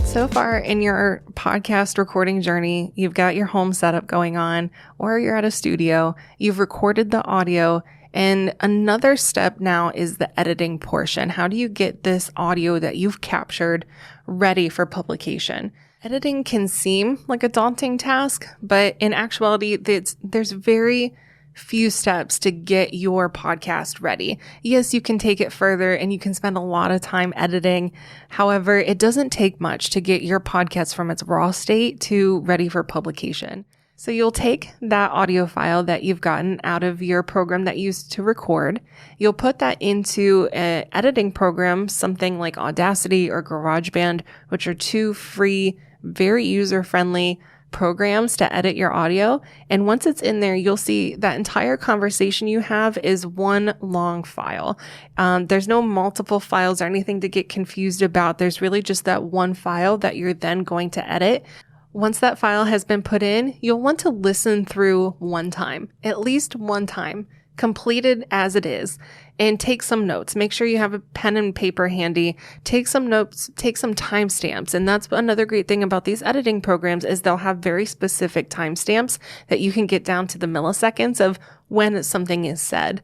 So far in your podcast recording journey, you've got your home setup going on, or you're at a studio, you've recorded the audio, and another step now is the editing portion. How do you get this audio that you've captured ready for publication? Editing can seem like a daunting task, but in actuality, there's very few steps to get your podcast ready. Yes, you can take it further and you can spend a lot of time editing. However, it doesn't take much to get your podcast from its raw state to ready for publication. So you'll take that audio file that you've gotten out of your program that you used to record. You'll put that into an editing program, something like Audacity or GarageBand, which are two free, very user-friendly programs to edit your audio. And once it's in there, you'll see that entire conversation you have is one long file. There's no multiple files or anything to get confused about. There's really just that one file that you're then going to edit. Once that file has been put in, you'll want to listen through one time, at least one time, completed as it is, and take some notes. Make sure you have a pen and paper handy. Take some notes, take some timestamps. And that's another great thing about these editing programs is they'll have very specific timestamps that you can get down to the milliseconds of when something is said.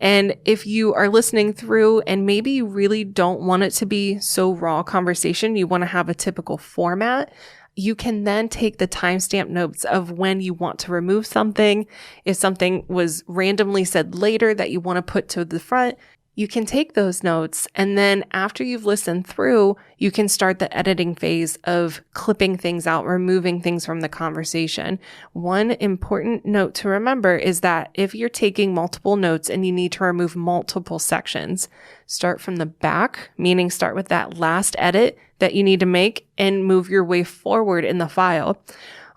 And if you are listening through and maybe you really don't want it to be so raw conversation, you want to have a typical format, you can then take the timestamp notes of when you want to remove something. If something was randomly said later that you want to put to the front, you can take those notes. And then after you've listened through, you can start the editing phase of clipping things out, removing things from the conversation. One important note to remember is that if you're taking multiple notes and you need to remove multiple sections, start from the back, meaning start with that last edit that you need to make and move your way forward in the file.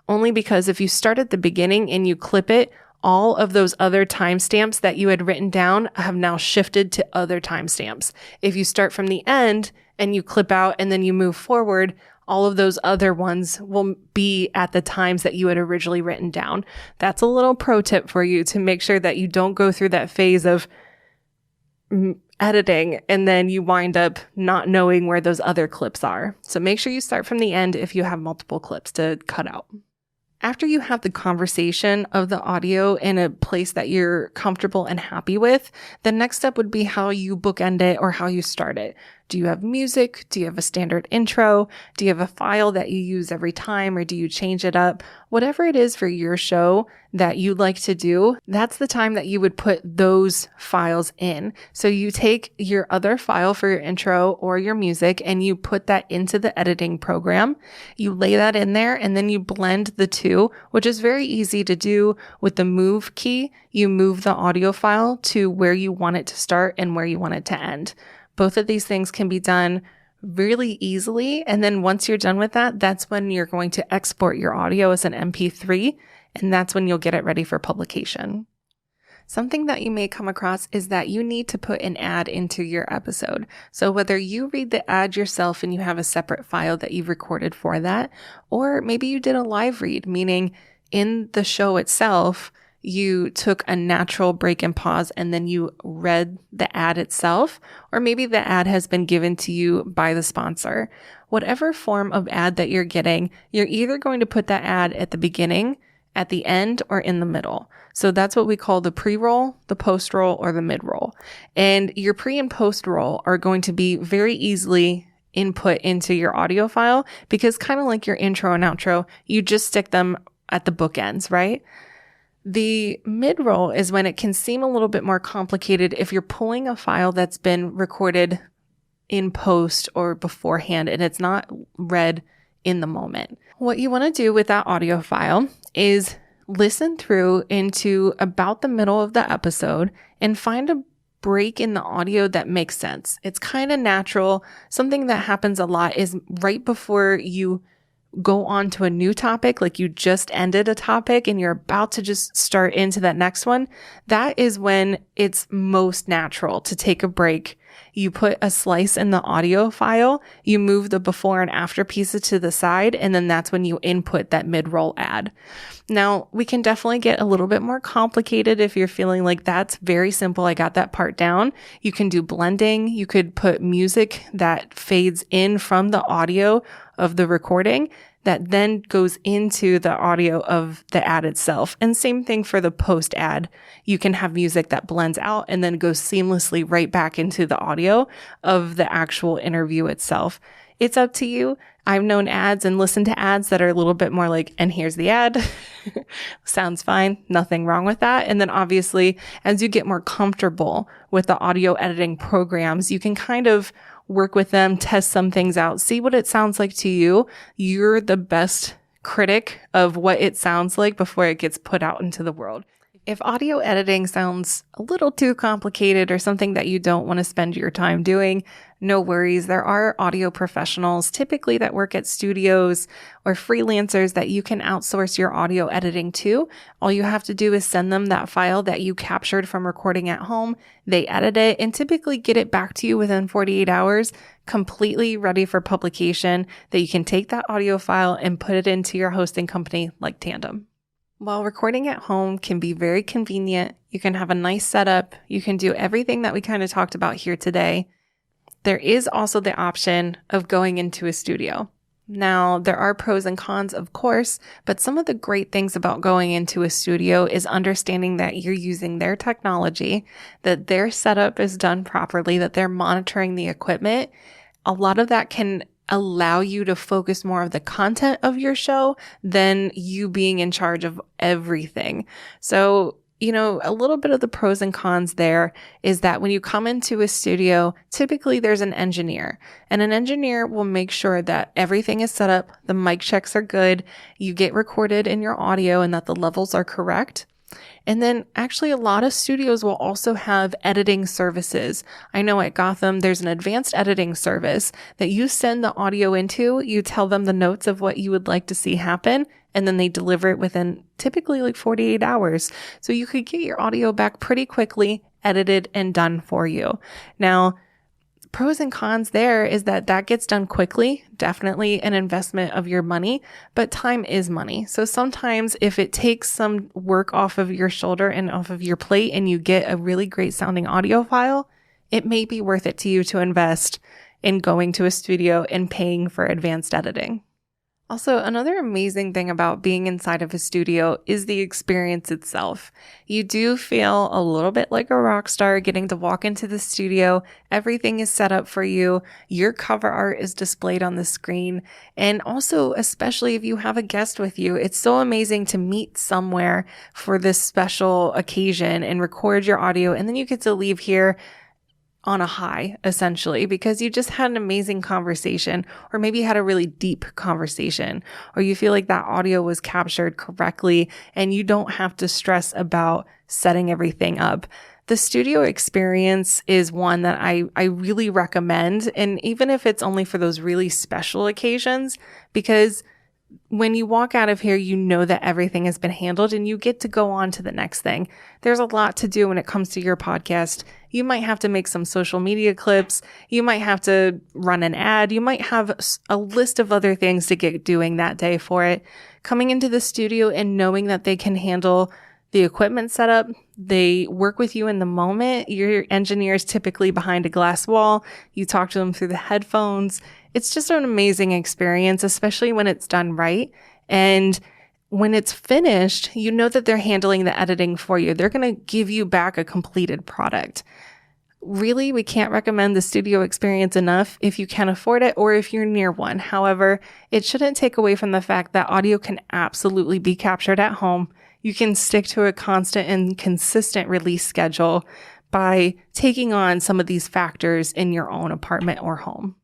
Only because if you start at the beginning and you clip it, all of those other timestamps that you had written down have now shifted to other timestamps. If you start from the end and you clip out and then you move forward, all of those other ones will be at the times that you had originally written down. That's a little pro tip for you to make sure that you don't go through that phase of editing and then you wind up not knowing where those other clips are. So make sure you start from the end if you have multiple clips to cut out. After you have the conversation of the audio in a place that you're comfortable and happy with, the next step would be how you bookend it or how you start it. Do you have music? Do you have a standard intro? Do you have a file that you use every time, or do you change it up? Whatever it is for your show that you like to do, that's the time that you would put those files in. So you take your other file for your intro or your music and you put that into the editing program. You lay that in there and then you blend the two, which is very easy to do with the move key. You move the audio file to where you want it to start and where you want it to end. Both of these things can be done really easily. And then once you're done with that, that's when you're going to export your audio as an MP3. And that's when you'll get it ready for publication. Something that you may come across is that you need to put an ad into your episode. So whether you read the ad yourself and you have a separate file that you've recorded for that, or maybe you did a live read, meaning in the show itself, you took a natural break and pause and then you read the ad itself, or maybe the ad has been given to you by the sponsor. Whatever form of ad that you're getting, you're either going to put that ad at the beginning, at the end, or in the middle. So that's what we call the pre-roll, the post-roll, or the mid-roll. And your pre and post-roll are going to be very easily input into your audio file because kind of like your intro and outro, you just stick them at the bookends, right? The mid-roll is when it can seem a little bit more complicated if you're pulling a file that's been recorded in post or beforehand and it's not read in the moment. What you want to do with that audio file is listen through into about the middle of the episode and find a break in the audio that makes sense. It's kind of natural. Something that happens a lot is right before you go on to a new topic, like you just ended a topic and you're about to just start into that next one, that is when it's most natural to take a break You put a slice in the audio file, you move the before and after pieces to the side, and then that's when you input that mid-roll ad. Now, we can definitely get a little bit more complicated if you're feeling like that's very simple. I got that part down. You can do blending. You could put music that fades in from the audio of the recording that then goes into the audio of the ad itself. And same thing for the post ad. You can have music that blends out and then goes seamlessly right back into the audio of the actual interview itself. It's up to you. I've known ads and listened to ads that are a little bit more like, and here's the ad. Sounds fine. Nothing wrong with that. And then obviously, as you get more comfortable with the audio editing programs, you can kind of work with them, test some things out, see what it sounds like to you. You're the best critic of what it sounds like before it gets put out into the world. If audio editing sounds a little too complicated or something that you don't want to spend your time doing, no worries. There are audio professionals typically that work at studios or freelancers that you can outsource your audio editing to. All you have to do is send them that file that you captured from recording at home. They edit it and typically get it back to you within 48 hours, completely ready for publication, that you can take that audio file and put it into your hosting company like Tandem. While recording at home can be very convenient, you can have a nice setup, you can do everything that we kind of talked about here today. There is also the option of going into a studio. Now, there are pros and cons, of course, but some of the great things about going into a studio is understanding that you're using their technology, that their setup is done properly, that they're monitoring the equipment. A lot of that can allow you to focus more of the content of your show than you being in charge of everything. So, a little bit of the pros and cons there is that when you come into a studio, typically there's an engineer, and an engineer will make sure that everything is set up, the mic checks are good, you get recorded in your audio and that the levels are correct. And then actually a lot of studios will also have editing services. I know at Gotham, there's an advanced editing service that you send the audio into, you tell them the notes of what you would like to see happen, and then they deliver it within typically like 48 hours. So you could get your audio back pretty quickly, edited and done for you. Now, pros and cons there is that gets done quickly, definitely an investment of your money, but time is money. So sometimes if it takes some work off of your shoulder and off of your plate and you get a really great sounding audio file, it may be worth it to you to invest in going to a studio and paying for advanced editing. Also, another amazing thing about being inside of a studio is the experience itself. You do feel a little bit like a rock star getting to walk into the studio. Everything is set up for you. Your cover art is displayed on the screen. And also, especially if you have a guest with you, it's so amazing to meet somewhere for this special occasion and record your audio. And then you get to leave here on a high, essentially, because you just had an amazing conversation, or maybe you had a really deep conversation, or you feel like that audio was captured correctly and you don't have to stress about setting everything up. The studio experience is one that I really recommend, and even if it's only for those really special occasions, because when you walk out of here, you know that everything has been handled and you get to go on to the next thing. There's a lot to do when it comes to your podcast. You might have to make some social media clips. You might have to run an ad. You might have a list of other things to get doing that day for it. Coming into the studio and knowing that they can handle the equipment setup, they work with you in the moment. Your engineer is typically behind a glass wall. You talk to them through the headphones. It's just an amazing experience, especially when it's done right. And when it's finished, you know that they're handling the editing for you. They're going to give you back a completed product. Really, we can't recommend the studio experience enough if you can afford it or if you're near one. However, it shouldn't take away from the fact that audio can absolutely be captured at home. You can stick to a constant and consistent release schedule by taking on some of these factors in your own apartment or home.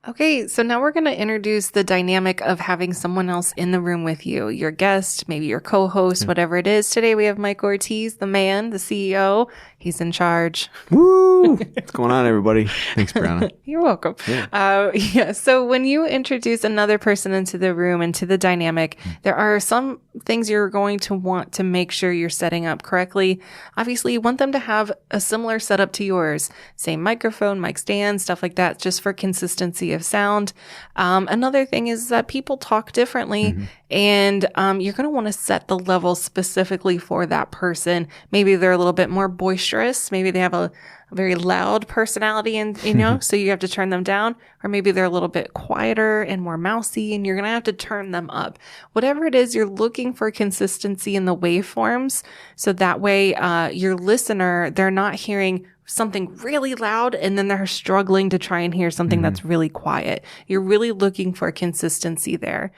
Okay, so now we're going to introduce the dynamic of having someone else in the room with you, your guest, maybe your co-host, whatever it is. Today we have Mike Ortiz, the man, the CEO. He's in charge. Woo! What's going on, everybody? Thanks, Brianna. You're welcome. Yeah. So when you introduce another person into the room, into the dynamic, there are some things you're going to want to make sure you're setting up correctly. Obviously, you want them to have a similar setup to yours. Same microphone, mic stand, stuff like that, just for consistency of sound. Another thing is that people talk differently, and you're going to want to set the level specifically for that person. Maybe they're a little bit more boisterous. Maybe they have a very loud personality and, so you have to turn them down, or maybe they're a little bit quieter and more mousy and you're going to have to turn them up. Whatever it is, you're looking for consistency in the waveforms. So that way, your listener, they're not hearing something really loud and then they're struggling to try and hear something that's really quiet. You're really looking for consistency there.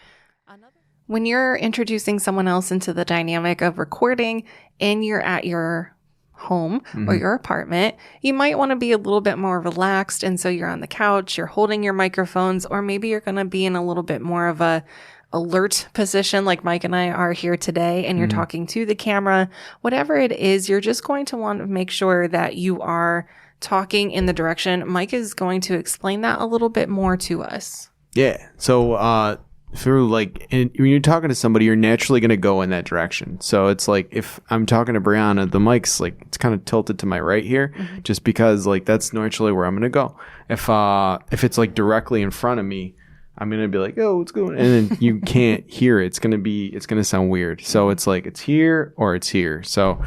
When you're introducing someone else into the dynamic of recording and you're at your home or your apartment, you might want to be a little bit more relaxed. And so you're on the couch, you're holding your microphones, or maybe you're going to be in a little bit more of a alert position like Mike and I are here today, and you're talking to the camera. Whatever it is, you're just going to want to make sure that you are talking in the direction. Mike is going to explain that a little bit more to us. Yeah. So, through when you're talking to somebody, you're naturally going to go in that direction. So it's like if I'm talking to Brianna, the mic's it's kind of tilted to my right here, just because that's naturally where I'm going to go. If it's directly in front of me, I'm going to be like, oh, what's going on? And then you can't hear it. It's going to sound weird. So it's it's here or it's here. So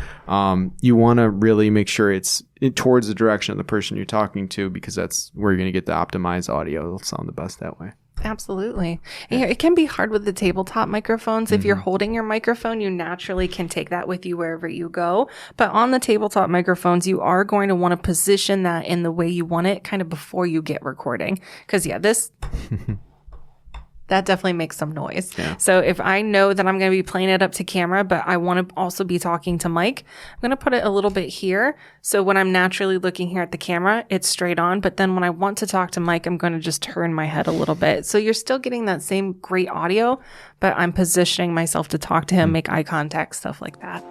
you want to really make sure it's towards the direction of the person you're talking to, because that's where you're going to get the optimized audio. It'll sound the best that way. Absolutely. Yeah, it can be hard with the tabletop microphones. If you're holding your microphone, you naturally can take that with you wherever you go. But on the tabletop microphones, you are going to want to position that in the way you want it kind of before you get recording. Because, this... that definitely makes some noise. Yeah. So if I know that I'm going to be playing it up to camera, but I want to also be talking to Mike, I'm going to put it a little bit here. So when I'm naturally looking here at the camera, it's straight on. But then when I want to talk to Mike, I'm going to just turn my head a little bit. So you're still getting that same great audio, but I'm positioning myself to talk to him, make eye contact, stuff like that.